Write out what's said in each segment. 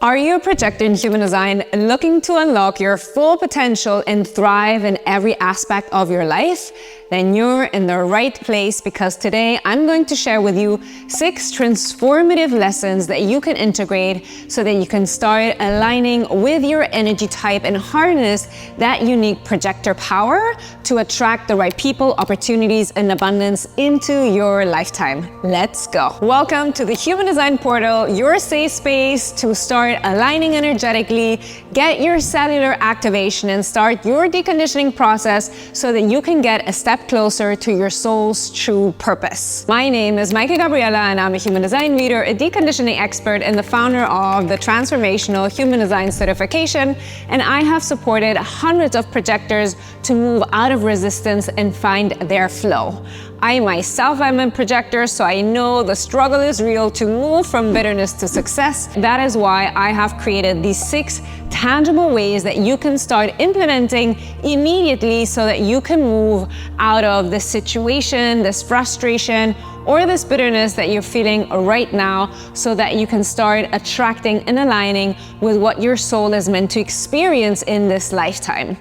Are you a projector in human design looking to unlock your full potential and thrive in every aspect of your life? Then you're in the right place, because today I'm going to share with you 6 transformative lessons that you can integrate so that you can start aligning with your energy type and harness that unique projector power to attract the right people, opportunities, and abundance into your lifetime. Let's go. Welcome to the Human Design Portal, your safe space to start aligning energetically, get your cellular activation, and start your deconditioning process so that you can get a step closer to your soul's true purpose. My name is Maika Gabriela, and I'm a human design reader, a deconditioning expert, and the founder of the Transformational Human Design Certification. And I have supported hundreds of projectors to move out of resistance and find their flow. I myself am a projector, so I know the struggle is real to move from bitterness to success. That is why I have created these 6 tangible ways that you can start implementing immediately so that you can move out of this situation, this frustration, or this bitterness that you're feeling right now, so that you can start attracting and aligning with what your soul is meant to experience in this lifetime.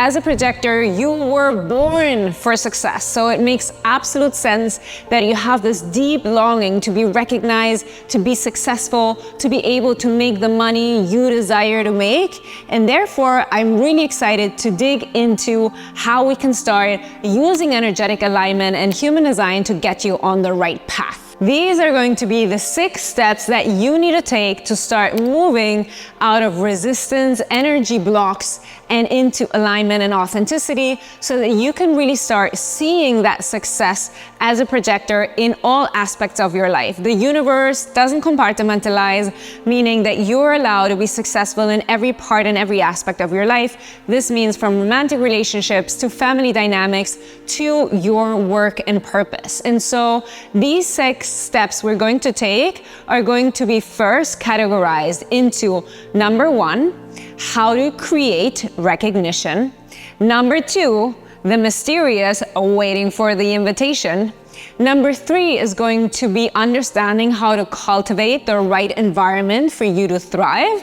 As a projector, you were born for success, so it makes absolute sense that you have this deep longing to be recognized, to be successful, to be able to make the money you desire to make. And therefore, I'm really excited to dig into how we can start using energetic alignment and human design to get you on the right path. These are going to be the 6 steps that you need to take to start moving out of resistance, energy blocks, and into alignment and authenticity, so that you can really start seeing that success as a projector in all aspects of your life. The universe doesn't compartmentalize, meaning that you're allowed to be successful in every part and every aspect of your life. This means from romantic relationships to family dynamics to your work and purpose. And so these 6 steps we're going to take are going to be first categorized into number 1, how to create recognition. Number 2, the mysterious waiting for the invitation. Number 3 is going to be understanding how to cultivate the right environment for you to thrive.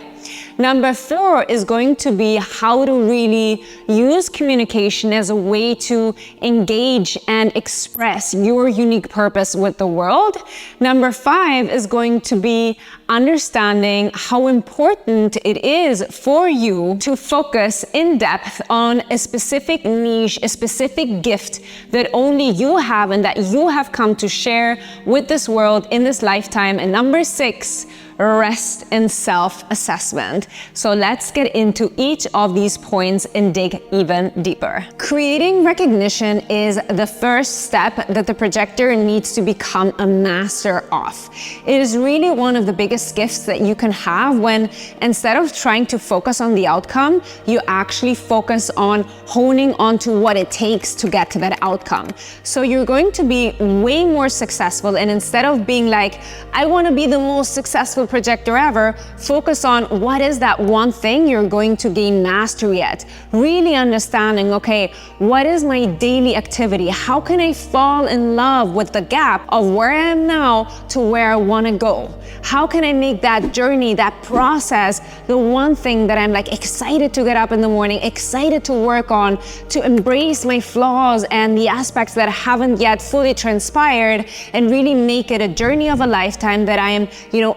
Number 4 is going to be how to really use communication as a way to engage and express your unique purpose with the world. Number 5 is going to be understanding how important it is for you to focus in depth on a specific niche, a specific gift that only you have and that you have come to share with this world in this lifetime. And number 6, rest and self-assessment. So let's get into each of these points and dig even deeper. Creating recognition is the first step that the projector needs to become a master of. It is really one of the biggest gifts that you can have when, instead of trying to focus on the outcome, you actually focus on honing onto what it takes to get to that outcome. So you're going to be way more successful, and instead of being like, I want to be the most successful projector ever, focus on what is that one thing you're going to gain mastery at. Really understanding, okay, what is my daily activity? How can I fall in love with the gap of where I am now to where I want to go? How can I make that journey, that process, the one thing that I'm like excited to get up in the morning, excited to work on, to embrace my flaws and the aspects that haven't yet fully transpired, and really make it a journey of a lifetime that I am,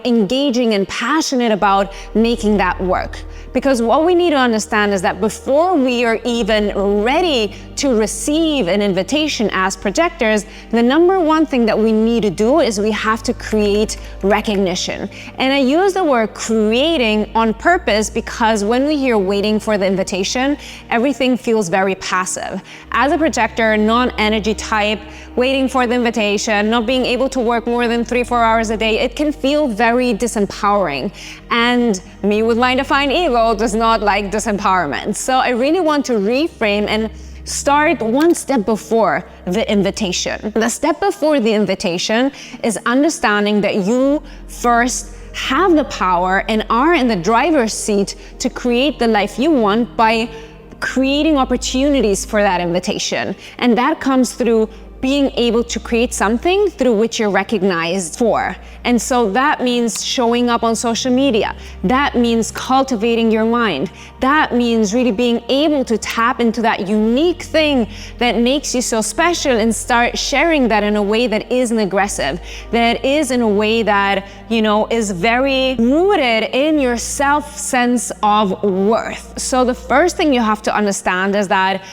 engaging and passionate about making that work. Because what we need to understand is that before we are even ready to receive an invitation as projectors, the number 1 thing that we need to do is we have to create recognition. And I use the word creating on purpose because when we hear waiting for the invitation, everything feels very passive. As a projector, non-energy type, waiting for the invitation, not being able to work more than 3-4 hours a day, it can feel very disempowering. And me with my defined ego does not like disempowerment. So I really want to reframe and start one step before the invitation. The step before the invitation is understanding that you first have the power and are in the driver's seat to create the life you want by creating opportunities for that invitation. And that comes through being able to create something through which you're recognized for. And so that means showing up on social media. That means cultivating your mind. That means really being able to tap into that unique thing that makes you so special and start sharing that in a way that isn't aggressive, that is in a way that, is very rooted in your self-sense of worth. So the first thing you have to understand is that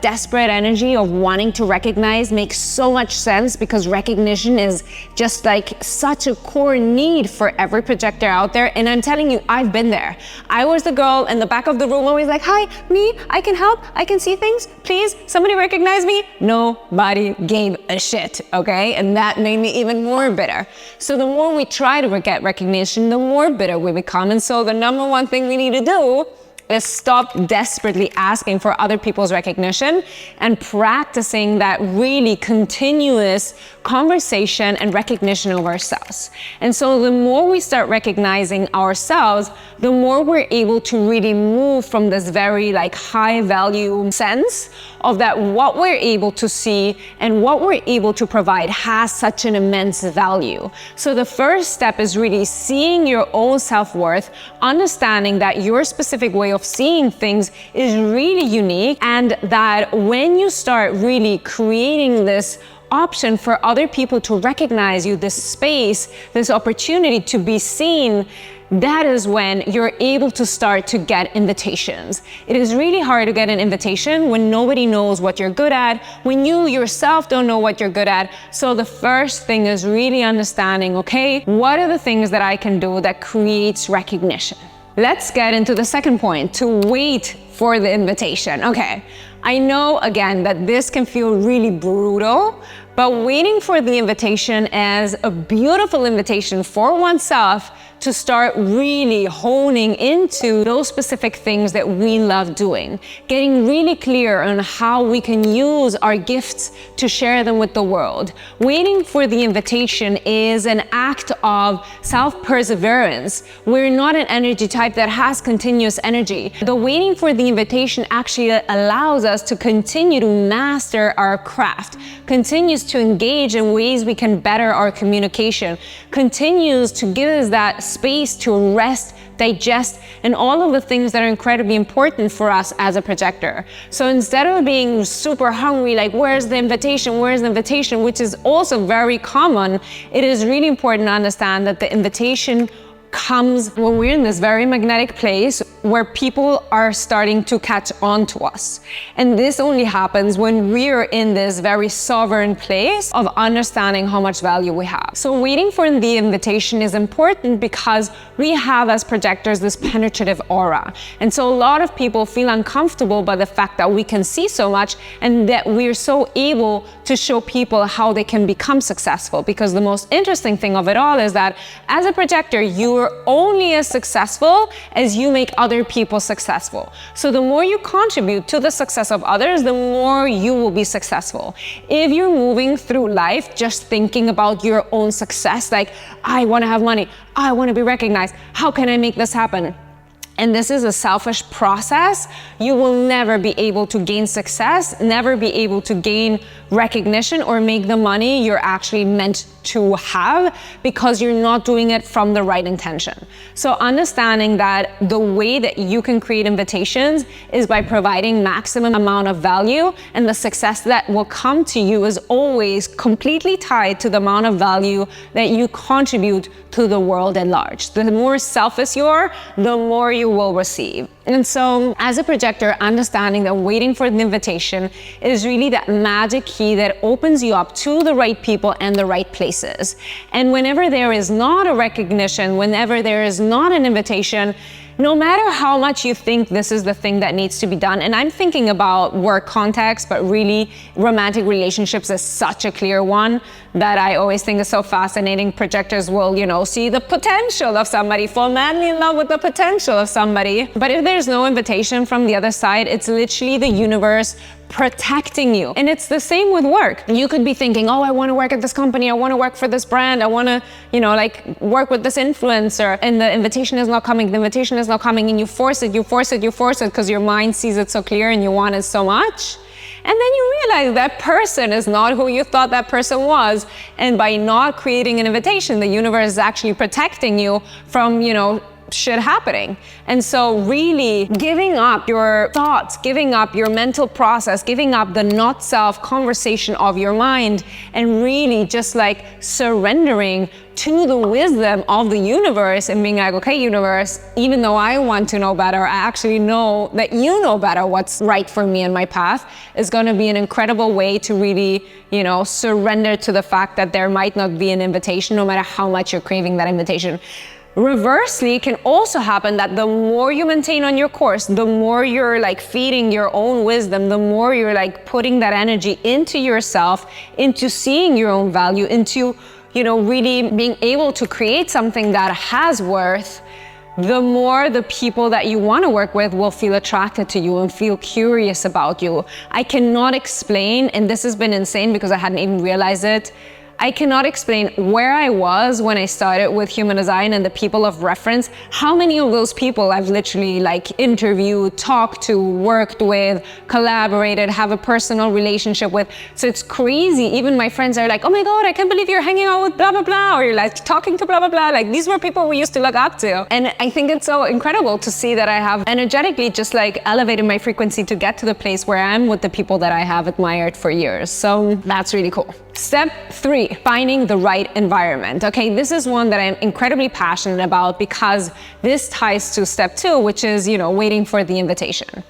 desperate energy of wanting to recognize makes so much sense, because recognition is just like such a core need for every projector out there. And I'm telling you, I've been there. I was the girl in the back of the room always like, hi, me, I can help, I can see things, please, somebody recognize me. Nobody gave a shit, okay? And that made me even more bitter. So the more we try to get recognition, the more bitter we become. And so the number one thing we need to do is stop desperately asking for other people's recognition and practicing that really continuous conversation and recognition of ourselves. And so the more we start recognizing ourselves, the more we're able to really move from this very high value sense of that what we're able to see and what we're able to provide has such an immense value. So the first step is really seeing your own self-worth, understanding that your specific way of seeing things is really unique, and that when you start really creating this option for other people to recognize you, this space, this opportunity to be seen, that is when you're able to start to get invitations. It is really hard to get an invitation when nobody knows what you're good at, when you yourself don't know what you're good at. So the first thing is really understanding, okay, what are the things that I can do that creates recognition? Let's get into the second point, to wait for the invitation. Okay, I know again that this can feel really brutal, but waiting for the invitation is a beautiful invitation for oneself to start really honing into those specific things that we love doing, getting really clear on how we can use our gifts to share them with the world. Waiting for the invitation is an act of self-perseverance. We're not an energy type that has continuous energy. The waiting for the invitation actually allows us to continue to master our craft, continues to engage in ways we can better our communication, continues to give us that space to rest, digest, and all of the things that are incredibly important for us as a projector. So instead of being super hungry, like where's the invitation, which is also very common, it is really important to understand that the invitation comes when we're in this very magnetic place where people are starting to catch on to us. And this only happens when we're in this very sovereign place of understanding how much value we have. So waiting for the invitation is important because we have as projectors this penetrative aura. And so a lot of people feel uncomfortable by the fact that we can see so much and that we're so able to show people how they can become successful. Because the most interesting thing of it all is that as a projector, you're only as successful as you make other people successful. So the more you contribute to the success of others, the more you will be successful. If you're moving through life just thinking about your own success, like, I want to have money, I want to be recognized, how can I make this happen? And this is a selfish process, you will never be able to gain success, never be able to gain recognition or make the money you're actually meant to have, because you're not doing it from the right intention. So understanding that the way that you can create invitations is by providing maximum amount of value, and the success that will come to you is always completely tied to the amount of value that you contribute to the world at large. The more selfish you are, the more you will receive. And so as a projector, understanding that waiting for the invitation is really that magic key that opens you up to the right people and the right places. And whenever there is not a recognition, whenever there is not an invitation, no matter how much you think this is the thing that needs to be done, and I'm thinking about work context, but really romantic relationships is such a clear one that I always think is so fascinating. Projectors will, see the potential of somebody, fall madly in love with the potential of somebody. But if there's no invitation from the other side, it's literally the universe protecting you. And it's the same with work. You could be thinking, oh, I want to work at this company, I want to work for this brand, I want to, work with this influencer, and the invitation is not coming, and you force it because your mind sees it so clear and you want it so much. And then you realize that person is not who you thought that person was. And by not creating an invitation, the universe is actually protecting you from, shit happening. And so really giving up your thoughts, giving up your mental process, giving up the not self conversation of your mind, and really just like surrendering to the wisdom of the universe and being like, okay, universe, even though I want to know better, I actually know that you know better what's right for me and my path, is going to be an incredible way to really, surrender to the fact that there might not be an invitation, no matter how much you're craving that invitation. Reversely, it can also happen that the more you maintain on your course, the more you're like feeding your own wisdom, the more you're like putting that energy into yourself, into seeing your own value, into, really being able to create something that has worth, the more the people that you want to work with will feel attracted to you and feel curious about you. I cannot explain, and this has been insane because I hadn't even realized it, I cannot explain where I was when I started with human design and the people of reference, how many of those people I've literally like interviewed, talked to, worked with, collaborated, have a personal relationship with. So it's crazy. Even my friends are like, oh my God, I can't believe you're hanging out with blah, blah, blah. Or you're like talking to blah, blah, blah. Like these were people we used to look up to. And I think it's so incredible to see that I have energetically just like elevated my frequency to get to the place where I am with the people that I have admired for years. So that's really cool. Step 3, finding the right environment. Okay, this is one that I'm incredibly passionate about because this ties to step 2, which is, waiting for the invitation.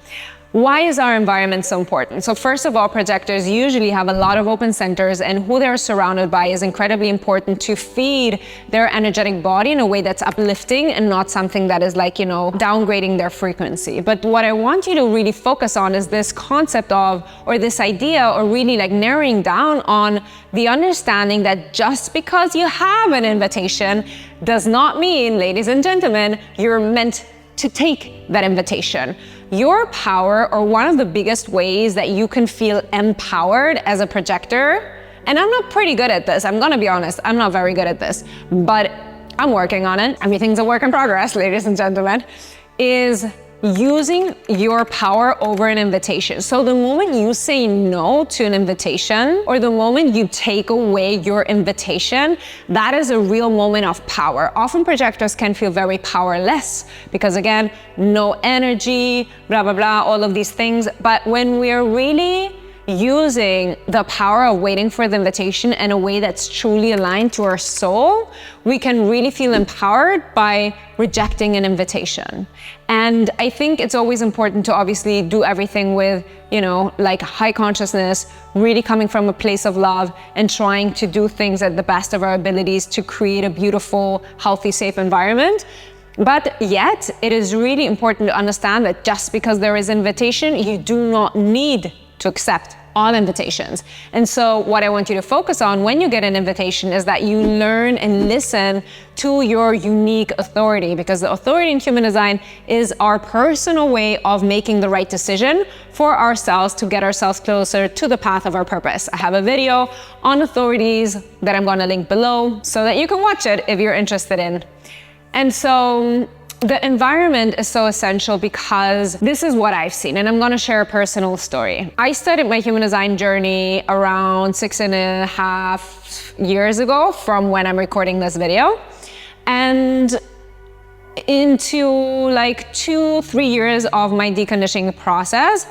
Why is our environment so important? So first of all, projectors usually have a lot of open centers, and who they're surrounded by is incredibly important to feed their energetic body in a way that's uplifting and not something that is like, downgrading their frequency. But what I want you to really focus on is this concept of, or this idea, or really like narrowing down on the understanding that just because you have an invitation does not mean, ladies and gentlemen, you're meant to take that invitation. Your power, or one of the biggest ways that you can feel empowered as a projector, and I'm not pretty good at this, I'm gonna be honest, I'm not very good at this, but I'm working on it. Everything's a work in progress, ladies and gentlemen, is using your power over an invitation. So the moment you say no to an invitation, or the moment you take away your invitation, that is a real moment of power. Often projectors can feel very powerless because again, no energy, blah, blah, blah, all of these things. But when we're really using the power of waiting for the invitation in a way that's truly aligned to our soul, we can really feel empowered by rejecting an invitation. And I think it's always important to obviously do everything with, like high consciousness, really coming from a place of love and trying to do things at the best of our abilities to create a beautiful, healthy, safe environment. But yet, it is really important to understand that just because there is invitation, you do not need to accept all invitations. And so what I want you to focus on when you get an invitation is that you learn and listen to your unique authority, because the authority in human design is our personal way of making the right decision for ourselves to get ourselves closer to the path of our purpose. I have a video on authorities that I'm going to link below so that you can watch it if you're interested in. And so the environment is so essential because this is what I've seen, and I'm going to share a personal story. I started my human design journey around 6.5 years ago from when I'm recording this video. And into like 2-3 years of my deconditioning process,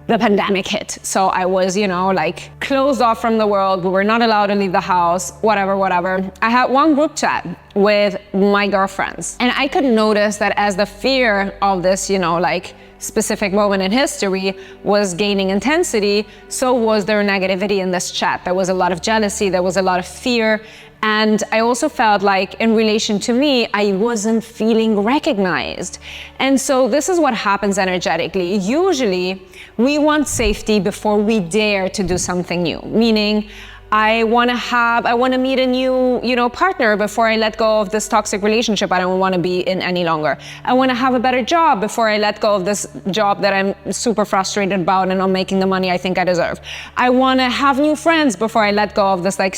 the pandemic hit. So I was, like closed off from the world. We were not allowed to leave the house, whatever. I had one group chat with my girlfriends, and I could notice that as the fear of this, like specific moment in history was gaining intensity, so was there negativity in this chat. There was a lot of jealousy, there was a lot of fear. And I also felt like in relation to me, I wasn't feeling recognized. And so this is what happens energetically. Usually we want safety before we dare to do something new. Meaning I want to meet a new, partner before I let go of this toxic relationship I don't want to be in any longer. I want to have a better job before I let go of this job that I'm super frustrated about and not making the money I think I deserve. I want to have new friends before I let go of this like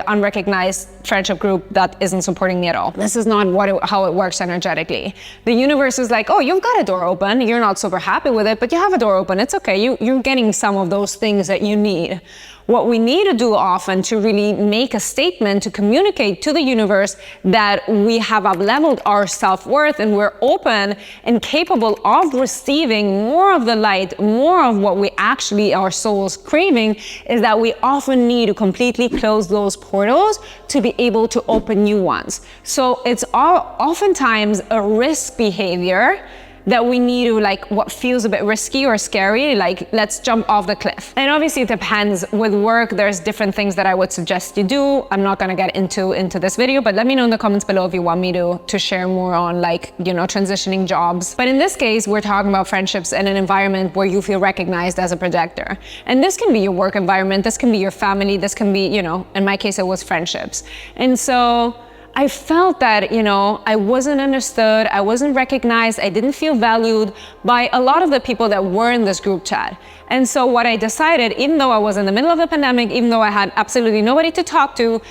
unrecognized friendship group that isn't supporting me at all. This is not how it works energetically. The universe is like, oh, you've got a door open. You're not super happy with it, but you have a door open. It's okay. You're getting some of those things that you need. What we need to do often to really make a statement, to communicate to the universe that we have up-leveled our self-worth and we're open and capable of receiving more of the light, more of what we actually, our soul's craving, is that we often need to completely close those portals to be able to open new ones. So it's oftentimes a risk behavior that we need to what feels a bit risky or scary, let's jump off the cliff. And obviously it depends. With work, there's different things that I would suggest you do. I'm not gonna get into this video, but let me know in the comments below if you want me to share more on transitioning jobs. But in this case, we're talking about friendships in an environment where you feel recognized as a projector. And this can be your work environment, this can be your family, this can be, in my case, it was friendships. And so I felt that, I wasn't understood, I wasn't recognized, I didn't feel valued by a lot of the people that were in this group chat. And so what I decided, even though I was in the middle of a pandemic, even though I had absolutely nobody to talk to,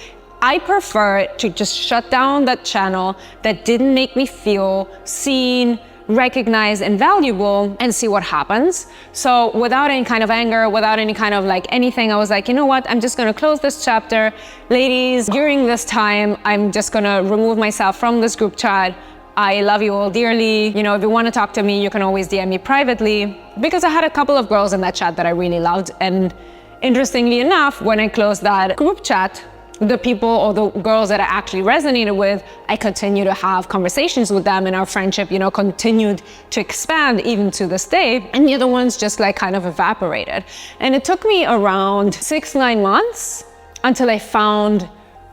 I prefer to just shut down that channel that didn't make me feel seen, recognized and valuable, and see what happens. So without any kind of anger, without any kind of anything, I was like, you know what, I'm just gonna close this chapter. Ladies, during this time, I'm just gonna remove myself from this group chat. I love you all dearly. If you want to talk to me, you can always DM me privately, because I had a couple of girls in that chat that I really loved. And interestingly enough, when I closed that group chat, the people or the girls that I actually resonated with, I continue to have conversations with them, and our friendship, continued to expand even to this day. And the other ones just kind of evaporated. And it took me around 6-9 months until I found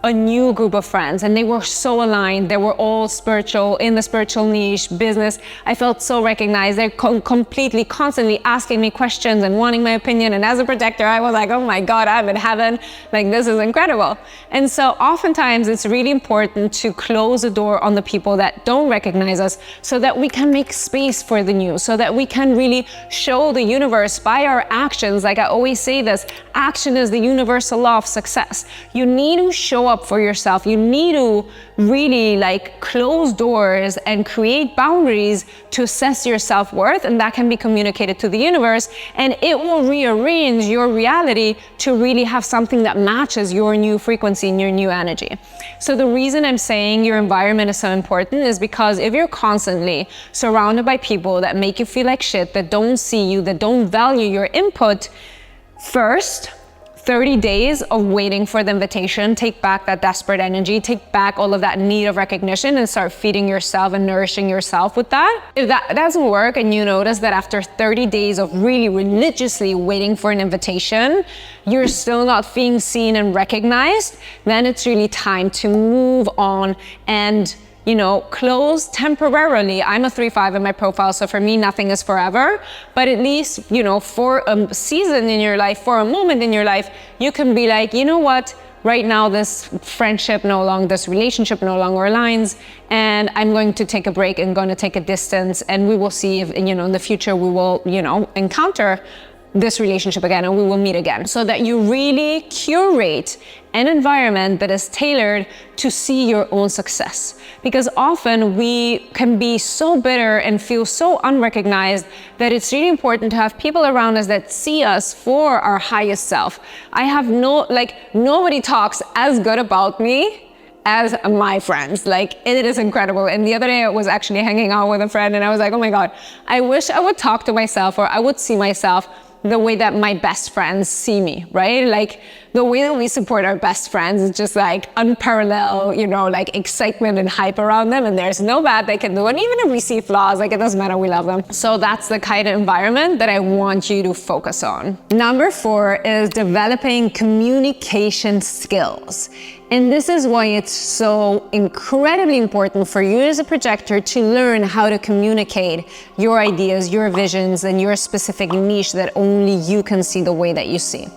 a new group of friends, and they were so aligned. They were all spiritual, in the spiritual niche, business. I felt so recognized. They're completely, constantly asking me questions and wanting my opinion. And as a projector, I was like, oh my God, I'm in heaven. This is incredible. And so oftentimes it's really important to close the door on the people that don't recognize us, so that we can make space for the new, so that we can really show the universe by our actions. Like I always say this, action is the universal law of success. You need to show up for yourself. You need to really close doors and create boundaries to assess your self-worth, and that can be communicated to the universe, and it will rearrange your reality to really have something that matches your new frequency and your new energy. So the reason I'm saying your environment is so important is because if you're constantly surrounded by people that make you feel like shit, that don't see you, that don't value your input, first 30 days of waiting for the invitation, take back that desperate energy, take back all of that need of recognition, and start feeding yourself and nourishing yourself with that. If that doesn't work and you notice that after 30 days of really religiously waiting for an invitation, you're still not being seen and recognized, then it's really time to move on and close temporarily. I'm a 3/5 in my profile, so for me, nothing is forever. But at least, for a season in your life, for a moment in your life, you can be like, you know what? Right now, this friendship this relationship no longer aligns, and I'm going to take a break and going to take a distance, and we will see if, in the future, we will, encounter this relationship again, and we will meet again, so that you really curate an environment that is tailored to see your own success. Because often we can be so bitter and feel so unrecognized that it's really important to have people around us that see us for our highest self. I have nobody talks as good about me as my friends. It is incredible. And the other day I was actually hanging out with a friend, and I was like, oh my God, I wish I would talk to myself, or I would see myself the way that my best friends see me, right? the way that we support our best friends is just like unparalleled, like excitement and hype around them, and there's no bad they can do. And even if we see flaws, like it doesn't matter, we love them. So that's the kind of environment that I want you to focus on. Number 4 is developing communication skills. And this is why it's so incredibly important for you as a projector to learn how to communicate your ideas, your visions, and your specific niche that only you can see the way that you see.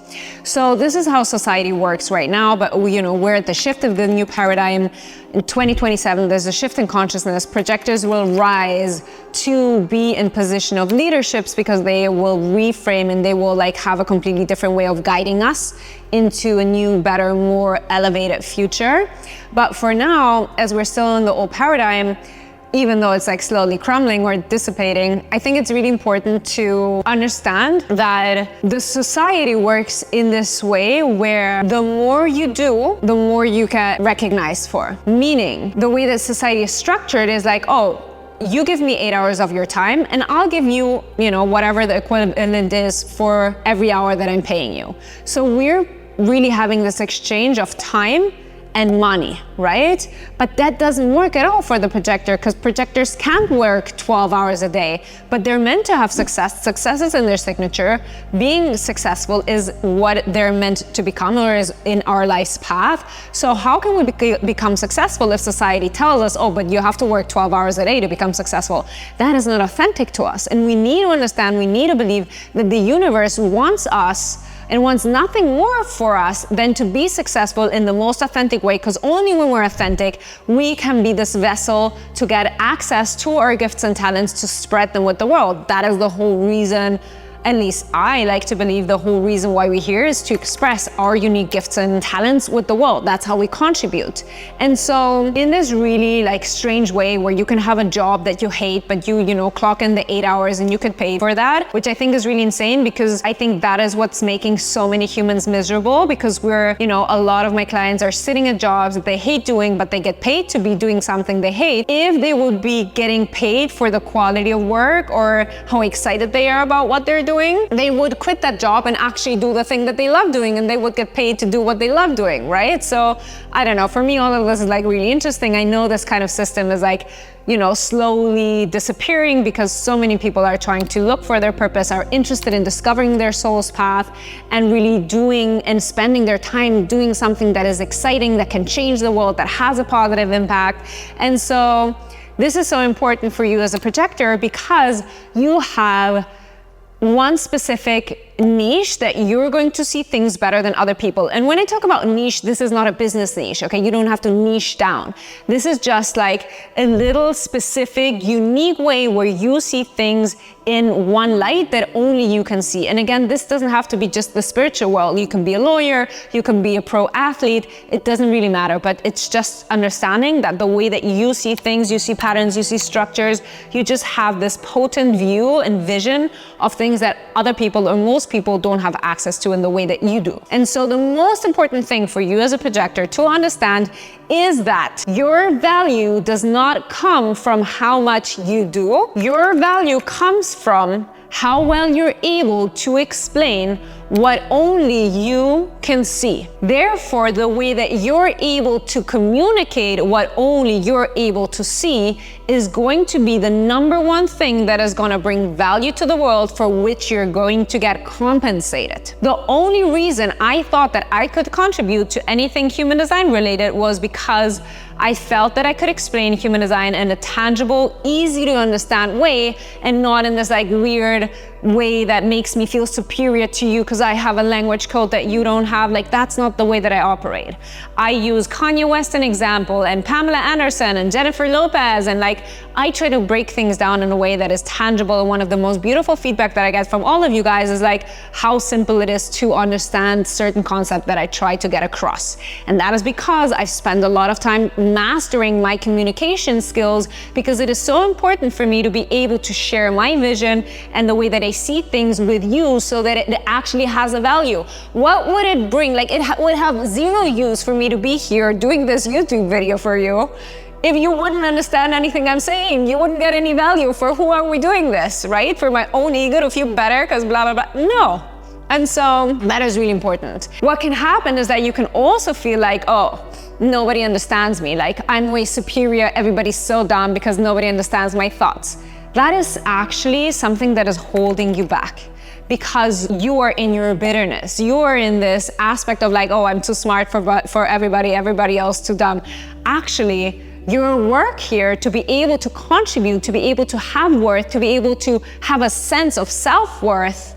So this is how society works right now, but we're at the shift of the new paradigm. In 2027, there's a shift in consciousness. Projectors will rise to be in position of leaderships because they will reframe and they will have a completely different way of guiding us into a new, better, more elevated future. But for now, as we're still in the old paradigm, even though it's slowly crumbling or dissipating, I think it's really important to understand that the society works in this way where the more you do, the more you get recognized for. Meaning, the way that society is structured is oh, you give me 8 hours of your time and I'll give you, whatever the equivalent is for every hour that I'm paying you. So we're really having this exchange of time and money, right? But that doesn't work at all for the projector, because projectors can't work 12 hours a day, but they're meant to have success. Success is in their signature. Being successful is what they're meant to become, or is in our life's path. So how can we become successful if society tells us, oh, but you have to work 12 hours a day to become successful? That is not authentic to us. And we need to understand, we need to believe that the universe wants us and wants nothing more for us than to be successful in the most authentic way, because only when we're authentic, we can be this vessel to get access to our gifts and talents to spread them with the world. That is the whole reason, at least I like to believe, the whole reason why we're here is to express our unique gifts and talents with the world. That's how we contribute. And so in this really strange way where you can have a job that you hate, but you clock in the 8 hours and you could pay for that, which I think is really insane, because I think that is what's making so many humans miserable, because we're, a lot of my clients are sitting at jobs that they hate doing, but they get paid to be doing something they hate. If they would be getting paid for the quality of work or how excited they are about what they're doing, they would quit that job and actually do the thing that they love doing, and they would get paid to do what they love doing, right? So I don't know, for me all of this is really interesting. I know this kind of system is slowly disappearing because so many people are trying to look for their purpose, are interested in discovering their soul's path, and really doing and spending their time doing something that is exciting, that can change the world, that has a positive impact. And so this is so important for you as a projector, because you have one specific niche that you're going to see things better than other people. And when I talk about niche, this is not a business niche, okay? You don't have to niche down. This is just a little specific, unique way where you see things in one light that only you can see. And again, this doesn't have to be just the spiritual world. You can be a lawyer, you can be a pro athlete, it doesn't really matter, but it's just understanding that the way that you see things, you see patterns, you see structures, you just have this potent view and vision of things that other people, or most people, don't have access to in the way that you do. And so the most important thing for you as a projector to understand is that your value does not come from how much you do. Your value comes from how well you're able to explain what only you can see. Therefore, the way that you're able to communicate what only you're able to see is going to be the number one thing that is going to bring value to the world, for which you're going to get compensated. The only reason I thought that I could contribute to anything human design related was because I felt that I could explain human design in a tangible, easy to understand way, and not in this weird way that makes me feel superior to you because I have a language code that you don't have. That's not the way that I operate. I use Kanye West an example, and Pamela Anderson and Jennifer Lopez, and I try to break things down in a way that is tangible. And one of the most beautiful feedback that I get from all of you guys is how simple it is to understand certain concept that I try to get across. And that is because I've spent a lot of time mastering my communication skills, because it is so important for me to be able to share my vision and the way that I see things with you, so that it actually has a value. What would it bring? It would have zero use for me to be here doing this YouTube video for you if you wouldn't understand anything I'm saying. You wouldn't get any value. For who are we doing this, right? For my own ego to feel better because blah, blah, blah. No. And so that is really important. What can happen is that you can also feel like, oh, nobody understands me. Like, I'm way superior. Everybody's so dumb because nobody understands my thoughts. That is actually something that is holding you back, because you are in your bitterness. You are in this aspect of like, oh, I'm too smart for everybody else too dumb. Actually, your work here to be able to contribute, to be able to have worth, to be able to have a sense of self-worth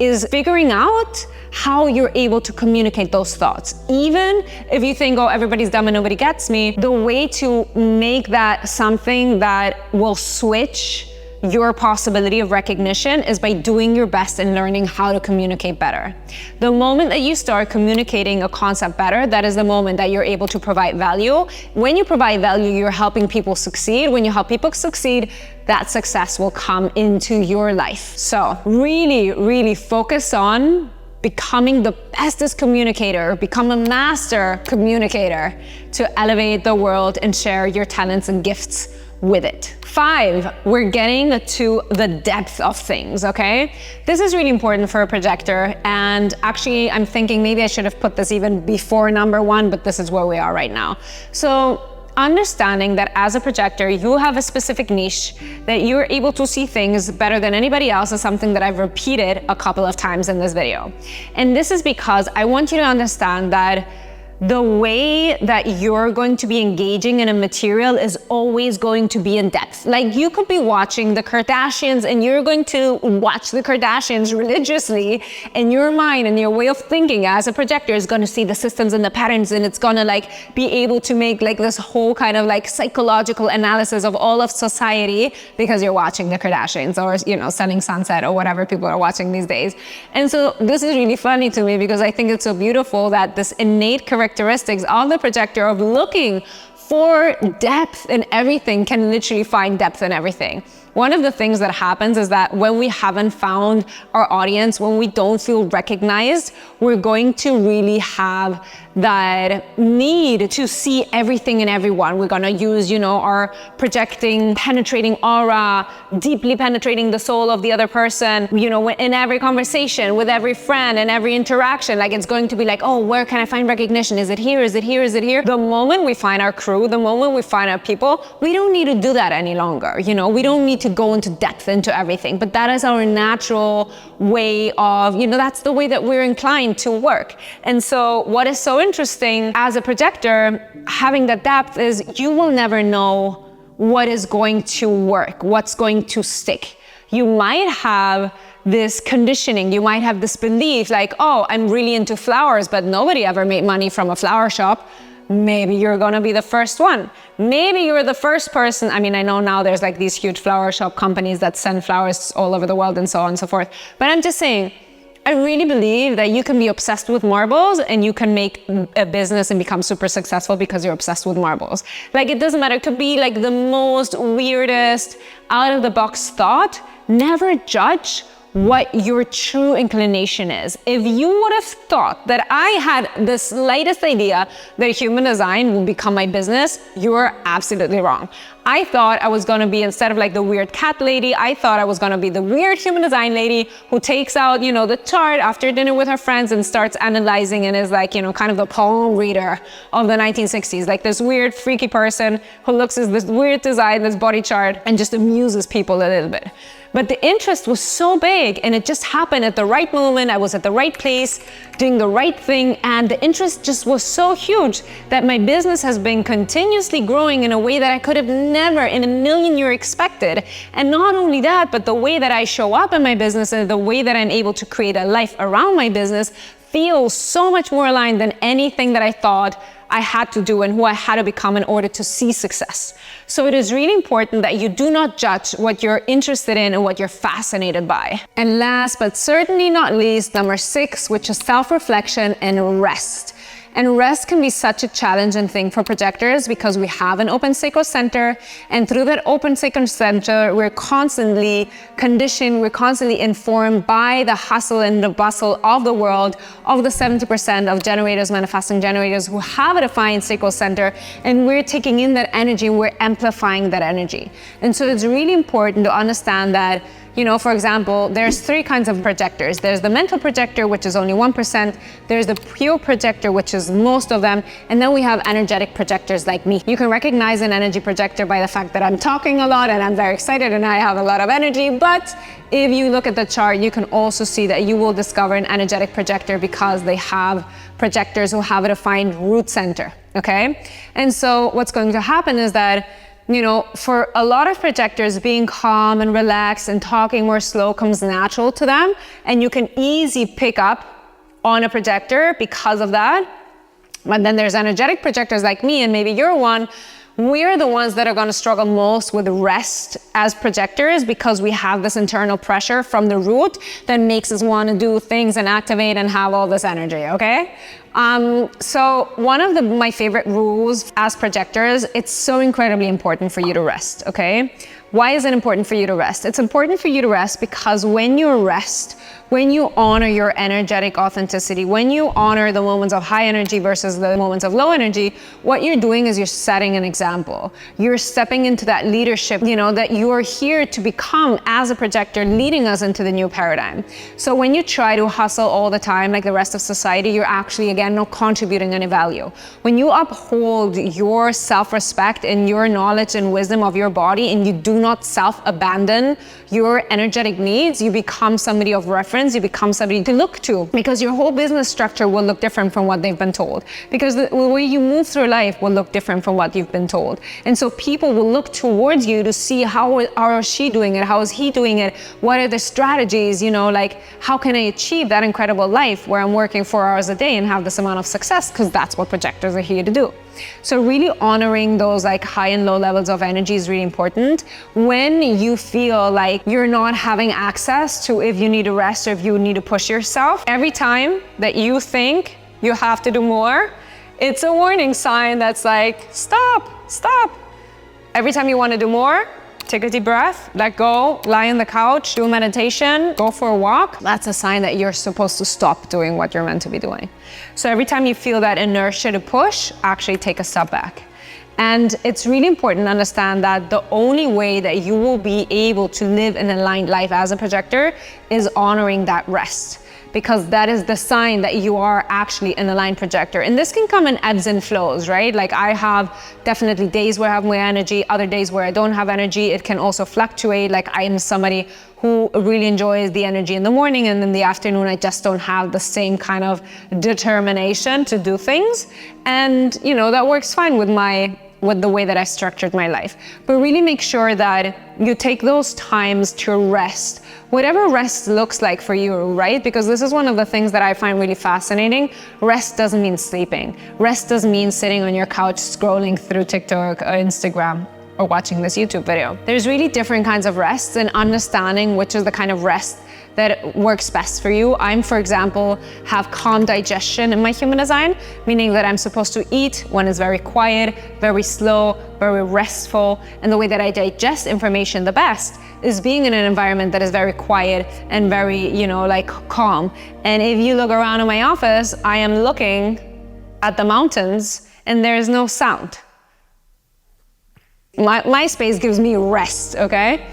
is figuring out how you're able to communicate those thoughts. Even if you think, oh, everybody's dumb and nobody gets me, the way to make that something that will switch your possibility of recognition is by doing your best and learning how to communicate better. The moment that you start communicating a concept better, that is the moment that you're able to provide value. When you provide value, you're helping people succeed. When you help people succeed, that success will come into your life. So really, really focus on becoming the bestest communicator, become a master communicator to elevate the world and share your talents and gifts with it. 5, we're getting to the depth of things, okay? This is really important for a projector, and actually I'm thinking maybe I should have put this even before number 1, but this is where we are right now. So understanding that as a projector, you have a specific niche, that you're able to see things better than anybody else is something that I've repeated a couple of times in this video. And this is because I want you to understand that the way that you're going to be engaging in a material is always going to be in depth. Like, you could be watching the Kardashians and you're going to watch the Kardashians religiously, and your mind and your way of thinking as a projector is going to see the systems and the patterns, and it's going to like be able to make like this whole kind of like psychological analysis of all of society because you're watching the Kardashians, or, you know, Selling Sunset or whatever people are watching these days. And so this is really funny to me because I think it's so beautiful that this innate characteristics of the projector of looking for depth in everything can literally find depth in everything. One of the things that happens is that when we haven't found our audience, when we don't feel recognized, we're going to really have that need to see everything in everyone. We're gonna use, you know, our projecting, penetrating aura, deeply penetrating the soul of the other person, you know, in every conversation, with every friend and every interaction. Like, it's going to be like, oh, where can I find recognition? Is it here? Is it here? Is it here? The moment we find our crew, the moment we find our people, we don't need to do that any longer. You know, we don't need to go into depth into everything, but that is our natural way of, you know, that's the way that we're inclined to work. And so what is so interesting as a projector, having that depth, is you will never know what is going to work, what's going to stick. You might have this conditioning, you might have this belief like, oh, I'm really into flowers, but nobody ever made money from a flower shop. Maybe you're gonna be the first one. Maybe you're the first person. I mean, I know now there's like these huge flower shop companies that send flowers all over the world and so on and so forth. But I'm just saying, I really believe that you can be obsessed with marbles and you can make a business and become super successful because you're obsessed with marbles. Like, it doesn't matter. It could be like the most weirdest, out of the box thought. Never judge what your true inclination is. If you would have thought that I had the slightest idea that human design would become my business, you are absolutely wrong. I thought I was gonna be, instead of like the weird cat lady, I thought I was gonna be the weird human design lady who takes out, you know, the chart after dinner with her friends and starts analyzing, and is like, you know, kind of the palm reader of the 1960s, like this weird freaky person who looks at this weird design, this body chart, and just amuses people a little bit. But the interest was so big, and it just happened at the right moment. I was at the right place, doing the right thing, and the interest just was so huge that my business has been continuously growing in a way that I could have never in a million years expected. And not only that, but the way that I show up in my business and the way that I'm able to create a life around my business feels so much more aligned than anything that I thought I had to do and who I had to become in order to see success. So it is really important that you do not judge what you're interested in and what you're fascinated by. And last but certainly not least, number 6, which is self-reflection and rest. And rest can be such a challenging thing for projectors because we have an open sacral center, and through that open sacral center, we're constantly conditioned, we're constantly informed by the hustle and the bustle of the world, of the 70% of generators, manifesting generators who have a defined sacral center, and we're taking in that energy, we're amplifying that energy. And so it's really important to understand that You know, for example, there's 3 kinds of projectors. There's the mental projector, which is only 1%. There's the pure projector, which is most of them. And then we have energetic projectors like me. You can recognize an energy projector by the fact that I'm talking a lot and I'm very excited and I have a lot of energy. But if you look at the chart, you can also see that you will discover an energetic projector because they have projectors who have a defined root center, okay? And so what's going to happen is that, you know, for a lot of projectors, being calm and relaxed and talking more slow comes natural to them, and you can easily pick up on a projector because of that. But then there's energetic projectors like me, and maybe you're one. We're the ones that are going to struggle most with rest as projectors because we have this internal pressure from the root that makes us want to do things and activate and have all this energy, okay? So one of my favorite rules as projectors, it's so incredibly important for you to rest, okay? Why is it important for you to rest? It's important for you to rest because when you rest, when you honor your energetic authenticity, when you honor the moments of high energy versus the moments of low energy, what you're doing is you're setting an example. You're stepping into that leadership, you know, that you are here to become as a projector, leading us into the new paradigm. So when you try to hustle all the time, like the rest of society, you're actually, again, not contributing any value. When you uphold your self-respect and your knowledge and wisdom of your body, and you do not self-abandon your energetic needs, you become somebody of reference, you become somebody to look to, because your whole business structure will look different from what they've been told, because the way you move through life will look different from what you've been told. And so people will look towards you to see how is she doing it, how is he doing it, what are the strategies, you know, like how can I achieve that incredible life where I'm working 4 hours a day and have this amount of success, because that's what projectors are here to do. So really honoring those like high and low levels of energy is really important. When you feel like you're not having access to if you need to rest or if you need to push yourself, every time that you think you have to do more, it's a warning sign that's like, stop. Every time you want to do more, take a deep breath, let go, lie on the couch, do meditation, go for a walk. That's a sign that you're supposed to stop doing what you're meant to be doing. So every time you feel that inertia to push, actually take a step back. And it's really important to understand that the only way that you will be able to live an aligned life as a projector is honoring that rest, because that is the sign that you are actually an aligned projector. And this can come in ebbs and flows, right? Like I have definitely days where I have more energy, other days where I don't have energy. It can also fluctuate. Like I am somebody who really enjoys the energy in the morning, and in the afternoon, I just don't have the same kind of determination to do things. And you know, that works fine with the way that I structured my life. But really make sure that you take those times to rest, whatever rest looks like for you, right? Because this is one of the things that I find really fascinating. Rest doesn't mean sleeping. Rest doesn't mean sitting on your couch scrolling through TikTok or Instagram or watching this YouTube video. There's really different kinds of rests, and understanding which is the kind of rest that works best for you. I'm, for example, have calm digestion in my human design, meaning that I'm supposed to eat when it's very quiet, very slow, very restful. And the way that I digest information the best is being in an environment that is very quiet and very, you know, like calm. And if you look around in my office, I am looking at the mountains and there is no sound. My space gives me rest, okay?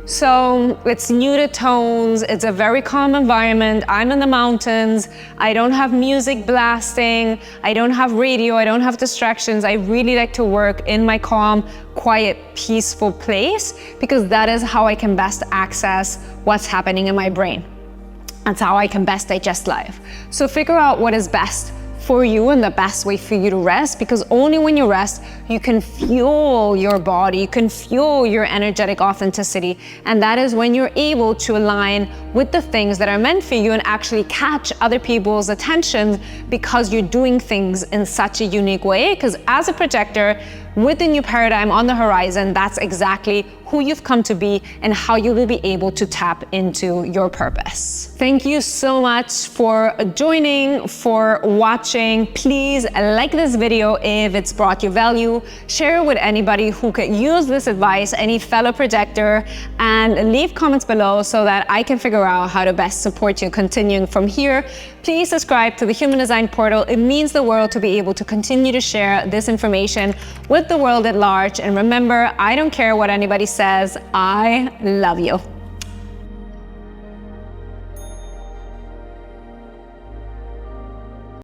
So it's muted tones, it's a very calm environment. I'm in the mountains, I don't have music blasting, I don't have radio, I don't have distractions. I really like to work in my calm, quiet, peaceful place, because that is how I can best access what's happening in my brain. That's how I can best digest life. So figure out what is best for you and the best way for you to rest, because only when you rest, you can fuel your body, you can fuel your energetic authenticity. And that is when you're able to align with the things that are meant for you and actually catch other people's attention, because you're doing things in such a unique way. Because as a projector, with the new paradigm on the horizon, that's exactly who you've come to be and how you will be able to tap into your purpose. Thank you so much for joining, for watching. Please like this video if it's brought you value. Share it with anybody who could use this advice, any fellow projector, and leave comments below so that I can figure out how to best support you continuing from here. Please subscribe to the Human Design Portal. It means the world to be able to continue to share this information with the world at large. And remember, I don't care what anybody says, I love you.